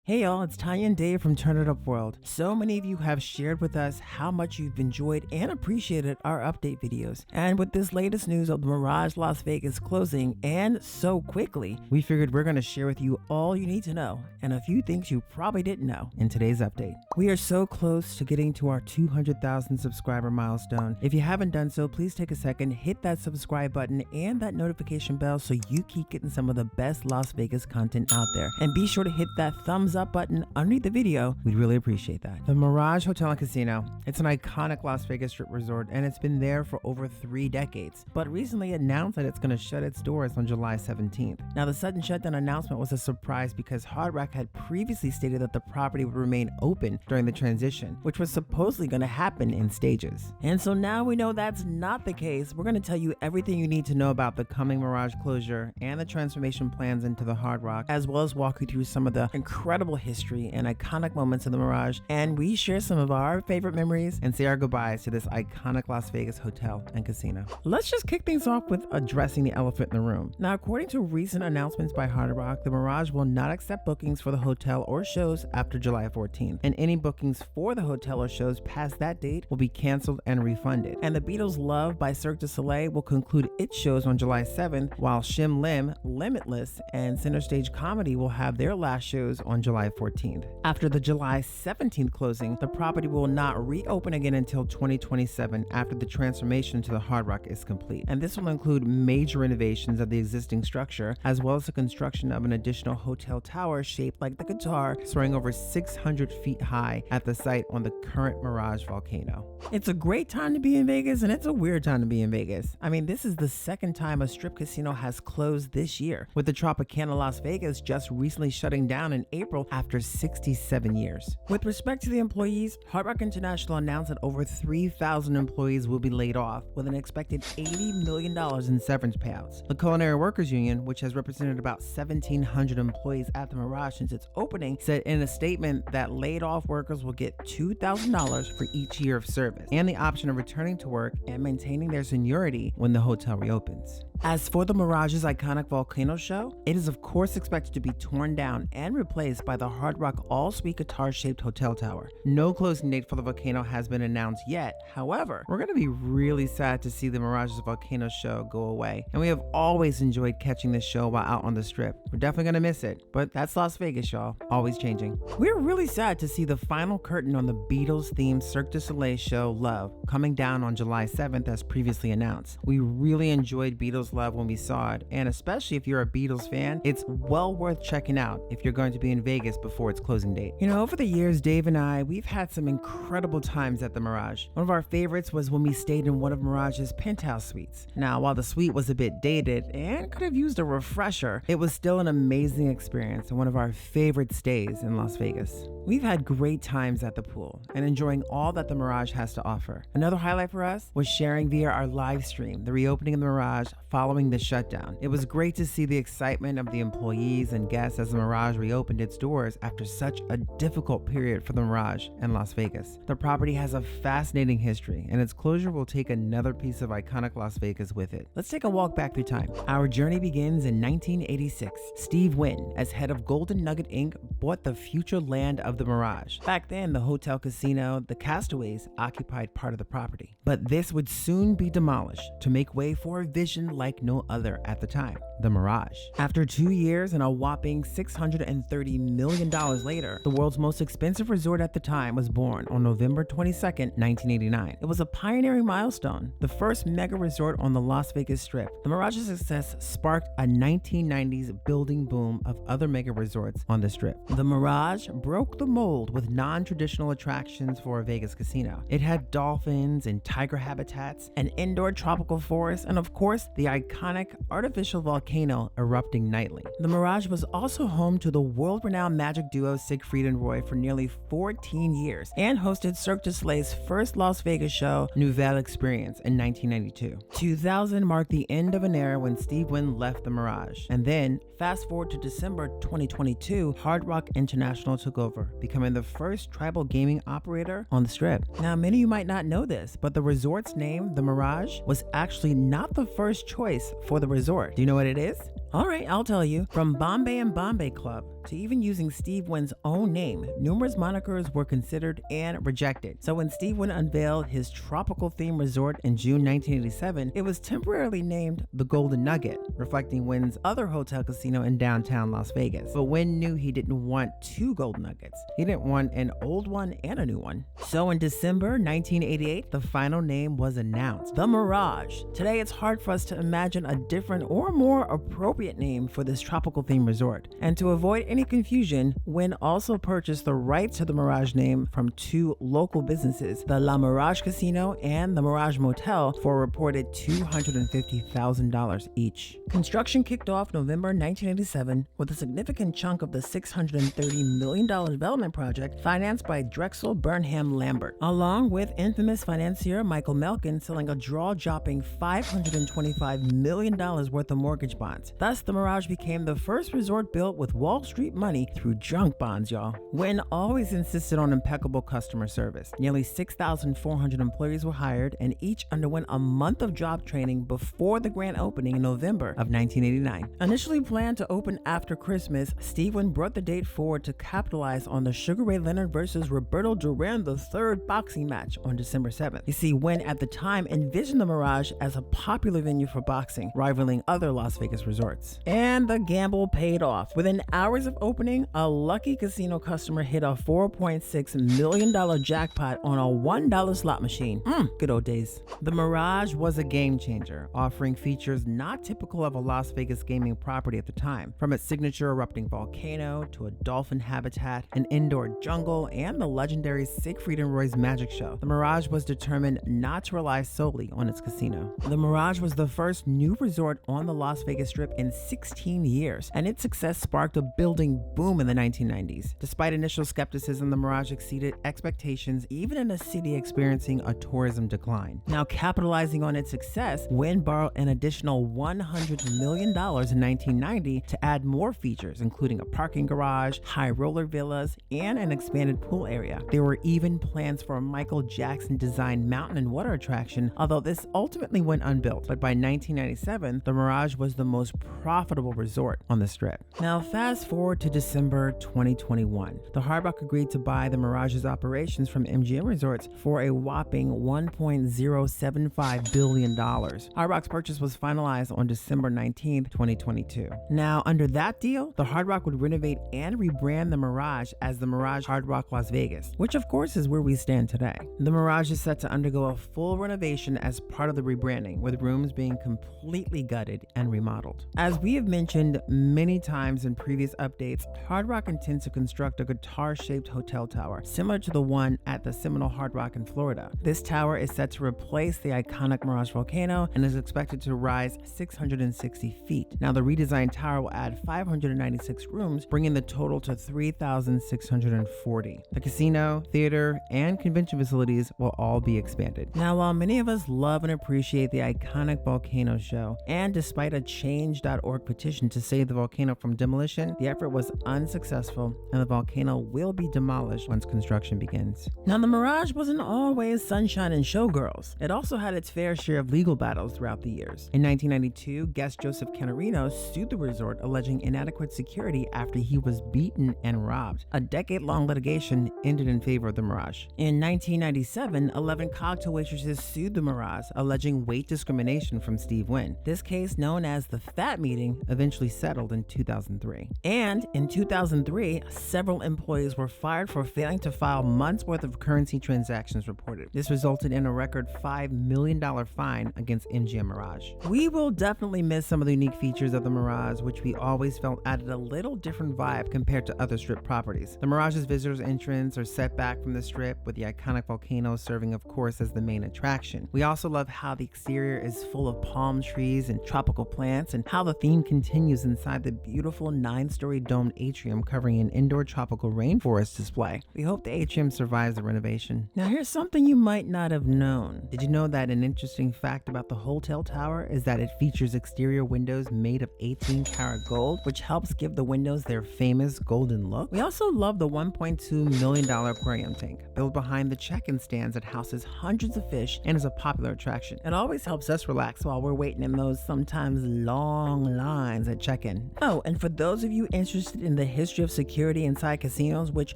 Hey y'all, it's Tanya and Dave from Turn It Up World. So many of you have shared with us how much you've enjoyed and appreciated our update videos. And with this latest news of the Mirage Las Vegas closing, and so quickly, we figured we're going to share with you all you need to know and a few things you probably didn't know in today's update. We are so close to getting to our 200,000 subscriber milestone. If you haven't done so, please take a second, hit that subscribe button and that notification bell so you keep getting some of the best Las Vegas content out there. And be sure to hit that thumbs up button underneath the video. We'd really appreciate that. The Mirage Hotel Casino. It's an iconic Las Vegas strip resort and it's been there for over 3 decades, but recently announced that it's going to shut its doors on July 17th. Now, the sudden shutdown announcement was a surprise because Hard Rock had previously stated that the property would remain open during the transition, which was supposedly going to happen in stages. And so now we know that's not the case. We're going to tell you everything you need to know about the coming Mirage closure and the transformation plans into the Hard Rock, as well as walk you through some of the incredible history and iconic moments of the Mirage, and we share some of our favorite memories and say our goodbyes to this iconic Las Vegas hotel and casino. Let's just kick things off with addressing the elephant in the room. Now, according to recent announcements by Hard Rock, the Mirage will not accept bookings for the hotel or shows after July 14th, and any bookings for the hotel or shows past that date will be canceled and refunded. And the Beatles' Love by Cirque du Soleil will conclude its shows on July 7th, while Shim Lim, Limitless, and Center Stage Comedy will have their last shows on July 14th. After the July 17th closing, the property will not reopen again until 2027 after the transformation to the Hard Rock is complete. And this will include major renovations of the existing structure, as well as the construction of an additional hotel tower shaped like the guitar, soaring over 600 feet high at the site on the current Mirage volcano. It's a great time to be in Vegas, and it's a weird time to be in Vegas. I mean, this is the second time a strip casino has closed this year, with the Tropicana Las Vegas just recently shutting down in April after 67 years. With respect to the employees, Hard Rock International announced that over 3,000 employees will be laid off, with an expected $80 million in severance payouts. The Culinary Workers Union, which has represented about 1,700 employees at the Mirage since its opening, said in a statement that laid off workers will get $2,000 for each year of service and the option of returning to work and maintaining their seniority when the hotel reopens. As for the Mirage's iconic volcano show, it is of course expected to be torn down and replaced by the Hard Rock all-suite guitar-shaped hotel tower. No closing date for the volcano has been announced yet. However, we're going to be really sad to see the Mirage's volcano show go away, and we have always enjoyed catching this show while out on the strip. We're definitely going to miss it, but that's Las Vegas, y'all. Always changing. We're really sad to see the final curtain on the Beatles-themed Cirque du Soleil show Love coming down on July 7th as previously announced. We really enjoyed Beatles Love when we saw it, and especially if you're a Beatles fan, it's well worth checking out if you're going to be in Vegas before its closing date. You know, over the years, Dave and I, we've had some incredible times at the Mirage. One of our favorites was when we stayed in one of Mirage's penthouse suites. Now, while the suite was a bit dated and could have used a refresher, it was still an amazing experience and one of our favorite stays in Las Vegas. We've had great times at the pool and enjoying all that the Mirage has to offer. Another highlight for us was sharing via our live stream the reopening of the Mirage following the shutdown. It was great to see the excitement of the employees and guests as the Mirage reopened its doors after such a difficult period for the Mirage and Las Vegas. The property has a fascinating history, and its closure will take another piece of iconic Las Vegas with it. Let's take a walk back through time. Our journey begins in 1986. Steve Wynn, as head of Golden Nugget Inc., bought the future land of the Mirage. Back then, the hotel casino, the Castaways, occupied part of the property. But this would soon be demolished to make way for a vision like no other at the time, the Mirage. After 2 years and a whopping $630 million later, the world's most expensive resort at the time was born on November 22nd, 1989. It was a pioneering milestone, the first mega resort on the Las Vegas Strip. The Mirage's success sparked a 1990s building boom of other mega resorts on the Strip. The Mirage broke the mold with non-traditional attractions for a Vegas casino. It had dolphins and tiger habitats, an indoor tropical forest, and of course, the iconic artificial volcano erupting nightly. The Mirage was also home to the world-renowned magic duo Siegfried and Roy for nearly 14 years and hosted Cirque du Soleil's first Las Vegas show, Nouvelle Experience, in 1992. 2000 marked the end of an era when Steve Wynn left the Mirage. And then, fast forward to December 2022, Hard Rock International took over, becoming the first tribal gaming operator on the Strip. Now, many of you might not know this, but the resort's name, the Mirage, was actually not the first choice for the resort. Do you know what it is? All right, I'll tell you. From Bombay and Bombay Club to even using Steve Wynn's own name, numerous monikers were considered and rejected. So when Steve Wynn unveiled his tropical themed resort in June 1987, it was temporarily named the Golden Nugget, reflecting Wynn's other hotel casino in downtown Las Vegas. But Wynn knew he didn't want two Golden Nuggets. He didn't want an old one and a new one. So in December 1988, the final name was announced, the Mirage. Today, it's hard for us to imagine a different or more appropriate name for this tropical themed resort. And to avoid any confusion, Wynn also purchased the rights to the Mirage name from two local businesses, the La Mirage Casino and the Mirage Motel, for a reported $250,000 each. Construction kicked off November 1987 with a significant chunk of the $630 million development project financed by Drexel Burnham Lambert, along with infamous financier Michael Melkin selling a jaw-dropping $525 million worth of mortgage bonds. Thus, the Mirage became the first resort built with Wall Street money through junk bonds, y'all. Wynn always insisted on impeccable customer service. Nearly 6,400 employees were hired, and each underwent a month of job training before the grand opening in November of 1989. Initially planned to open after Christmas, Steve Wynn brought the date forward to capitalize on the Sugar Ray Leonard versus Roberto Duran III boxing match on December 7th. You see, Wynn at the time envisioned the Mirage as a popular venue for boxing, rivaling other Las Vegas resorts. And the gamble paid off. Within hours of opening, a lucky casino customer hit a $4.6 million jackpot on a $1 slot machine. Good old days. The Mirage was a game changer, offering features not typical of a Las Vegas gaming property at the time. From its signature erupting volcano to a dolphin habitat, an indoor jungle, and the legendary Siegfried and Roy's magic show, the Mirage was determined not to rely solely on its casino. The Mirage was the first new resort on the Las Vegas Strip in 16 years, and its success sparked a building boom in the 1990s. Despite initial skepticism, the Mirage exceeded expectations even in a city experiencing a tourism decline. Now, capitalizing on its success, Wynn borrowed an additional $100 million in 1990 to add more features, including a parking garage, high roller villas, and an expanded pool area. There were even plans for a Michael Jackson-designed mountain and water attraction, although this ultimately went unbuilt. But by 1997, the Mirage was the most profitable resort on the Strip. Now, fast forward to December 2021. The Hard Rock agreed to buy the Mirage's operations from MGM Resorts for a whopping $1.075 billion. Hard Rock's purchase was finalized on December 19, 2022. Now, under that deal, the Hard Rock would renovate and rebrand the Mirage as the Mirage Hard Rock Las Vegas, which of course is where we stand today. The Mirage is set to undergo a full renovation as part of the rebranding, with rooms being completely gutted and remodeled. As we have mentioned many times in previous updates, Hard Rock intends to construct a guitar-shaped hotel tower, similar to the one at the Seminole Hard Rock in Florida. This tower is set to replace the iconic Mirage volcano and is expected to rise 660 feet. Now, the redesigned tower will add 596 rooms, bringing the total to 3,640. The casino, theater, and convention facilities will all be expanded. Now, while many of us love and appreciate the iconic volcano show, and despite a change.org petition to save the volcano from demolition, the effort was unsuccessful and the volcano will be demolished once construction begins. Now, the Mirage wasn't always sunshine and showgirls. It also had its fair share of legal battles throughout the years. In 1992, guest Joseph Canarino sued the resort, alleging inadequate security after he was beaten and robbed. A decade-long litigation ended in favor of the Mirage. In 1997, 11 cocktail waitresses sued the Mirage, alleging weight discrimination from Steve Wynn. This case, known as the Fat Meeting, eventually settled in 2003. And in 2003, several employees were fired for failing to file months' worth of currency transactions reported. This resulted in a record $5 million fine against MGM Mirage. We will definitely miss some of the unique features of the Mirage, which we always felt added a little different vibe compared to other Strip properties. The Mirage's visitors' entrance are set back from the Strip, with the iconic volcano serving, of course, as the main attraction. We also love how the exterior is full of palm trees and tropical plants, and how the theme continues inside the beautiful 9-story domed atrium covering an indoor tropical rainforest display. We hope the atrium survives the renovation. Now, here's something you might not have known. Did you know that an interesting fact about the hotel tower is that it features exterior windows made of 18-karat gold, which helps give the windows their famous golden look? We also love the $1.2 million aquarium tank, built behind the check-in stands that houses hundreds of fish and is a popular attraction. It always helps us relax while we're waiting in those sometimes long long lines at check-in. Oh, and for those of you interested in the history of security inside casinos, which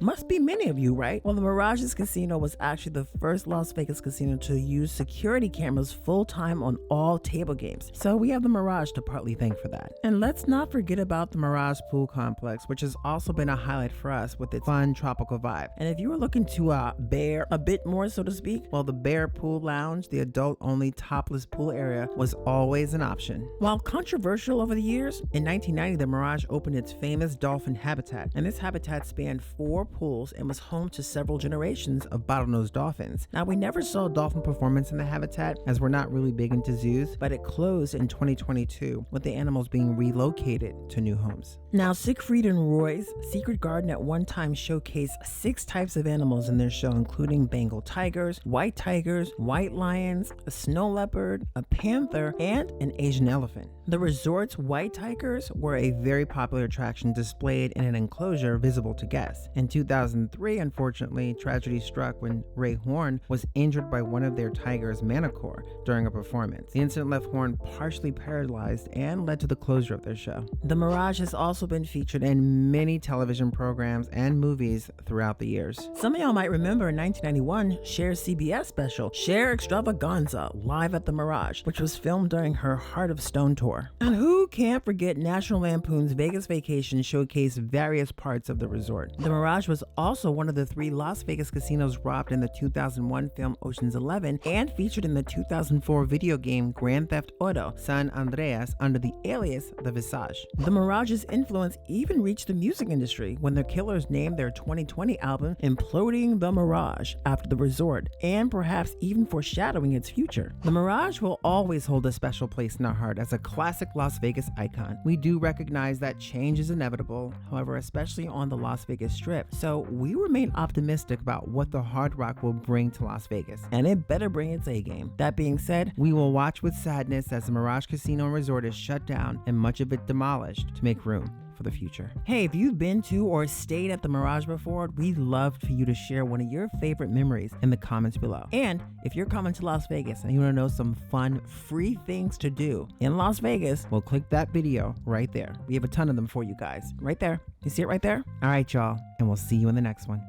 must be many of you, right? Well, the Mirage's Casino was actually the first Las Vegas casino to use security cameras full-time on all table games. So we have the Mirage to partly thank for that. And let's not forget about the Mirage Pool Complex, which has also been a highlight for us with its fun tropical vibe. And if you were looking to bear a bit more, so to speak, well, the Bear Pool Lounge, the adult-only topless pool area, was always an option. While controversial over the years, in 1990, the Mirage opened its famous dolphin habitat, and this habitat spanned 4 pools and was home to several generations of bottlenose dolphins. Now, we never saw dolphin performance in the habitat, as we're not really big into zoos, but it closed in 2022, with the animals being relocated to new homes. Now, Siegfried and Roy's Secret Garden at one time showcased 6 types of animals in their show, including Bengal tigers, white lions, a snow leopard, a panther, and an Asian elephant. The resort's white tigers were a very popular attraction displayed in an enclosure visible to guests. In 2003, unfortunately, tragedy struck when Ray Horn was injured by one of their tigers, Manicore, during a performance. The incident left Horn partially paralyzed and led to the closure of their show. The Mirage has also been featured in many television programs and movies throughout the years. Some of y'all might remember in 1991, Cher's CBS special, Cher Extravaganza, live at the Mirage, which was filmed during her Heart of Stone tour. And who can't forget National Lampoon's Vegas Vacation showcased various parts of the resort. The Mirage was also one of the 3 Las Vegas casinos robbed in the 2001 film Ocean's 11 and featured in the 2004 video game Grand Theft Auto San Andreas under the alias The Visage. The Mirage's influence even reached the music industry when the Killers named their 2020 album Imploding the Mirage after the resort, and perhaps even foreshadowing its future. The Mirage will always hold a special place in our heart as a classic Las Vegas icon. We do recognize that change is inevitable, however, especially on the Las Vegas Strip. So we remain optimistic about what the Hard Rock will bring to Las Vegas, and it better bring its A game. That being said, we will watch with sadness as the Mirage Casino and Resort is shut down and much of it demolished to make room for the future. Hey, if you've been to or stayed at the Mirage before, we'd love for you to share one of your favorite memories in the comments below. And if you're coming to Las Vegas and you want to know some fun, free things to do in Las Vegas, well, click that video right there. We have a ton of them for you guys. Right there. You see it right there? All right, y'all, and we'll see you in the next one.